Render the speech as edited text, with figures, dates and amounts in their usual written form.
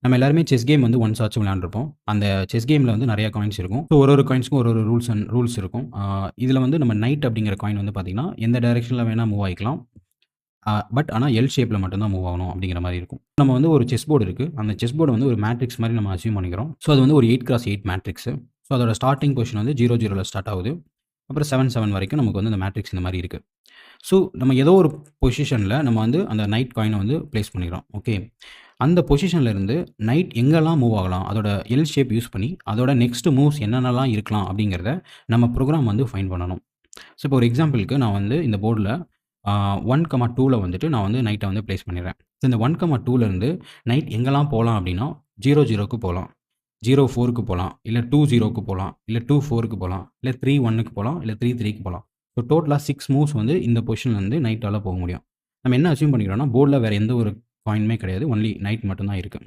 நம்ம எல்லாருமே chess game வந்து ஒன்ஸ் ஆச்சும் விளையாண்டுருப்போம். அந்த செஸ் கேம்ல வந்து நெறைய காயின்ஸ் இருக்கும். ஸோ ஒரு காயின்ஸ்க்கும் ஒரு ரூல்ஸ் இருக்கும். இதில வந்து நம்ம நைட் அப்படிங்கிற காயின் வந்து பார்த்தீங்கன்னா, எந்த டைரக்ஷன்ல வேணா மூவ் ஆயிக்கலாம். ஆனா எல் ஷேப்ல மட்டும் தான் மூவ் ஆகணும் அப்படிங்கிற மாரி இருக்கும். நம்ம வந்து ஒரு செஸ் போர்டு இருக்கு. அந்த செஸ் போர்ட வந்து ஒரு மேட்ரிக்ஸ் மாரி நம்ம அஸ்யூம் பண்ணிக்கிறோம். ஸோ அது வந்து ஒரு 8x8 மேட்ரிக்ஸு. ஸோ அதோட ஸ்டார்ட்டிங் பொசிஷன் வந்து 00ல ஸ்டார்ட் ஆகுது. அப்புறம் 7 வரைக்கும் நமக்கு வந்து அந்த மேட்ரிக்ஸ் இந்த மாரி இருக்கு. ஸோ நம்ம ஏதோ ஒரு பொசிஷன்ல நம்ம வந்து அந்த நைட் காயின வந்து பிளேஸ் பண்ணிக்கிறோம். ஓகே. அந்த பொசிஷன்ல இருந்து நைட் எங்கெல்லாம் மூவ் ஆகலாம்? அதோட எல் ஷேப் யூஸ் பண்ணி, அதோட நெக்ஸ்ட் மூவ்ஸ் என்னென்னலாம் இருக்கலாம்? அப்படிங்கிறத நம்ம ப்ரோகிராம் வந்து ஃபைண்ட் பண்ணணும். ஸோ இப்போ ஒரு எக்ஸாம்பிளுக்கு நான் வந்து இந்த போர்ட்ல 1, 2ல வந்துட்டு நான் வந்து நைட்ட வந்து பிளேஸ் பண்ணிடுறேன். ஸோ இந்த 1, 2ல இருந்து நைட் எங்கெல்லாம் போலாம் அப்படின்னா, 00க்கு போலாம். 04க்கு போலாம். இல்ல 20க்கு போலாம். இல்ல 24க்கு போலாம். இல்ல 31க்கு போலாம். இல்ல 33க்கு போலாம். ஸோ டோட்டலா 6 மூவ்ஸ் வந்து இந்த பொசிஷன்ல இருந்து நைட்டால போக முடியும். நம்ம என்ன அஸ்யூம் பண்ணிக்கிறோம்னா, போர்ட்ல வேற எந்த ஒரு காயினுமே கிடையாது. ஒன்லி நைட் மட்டும் தான் இருக்கு.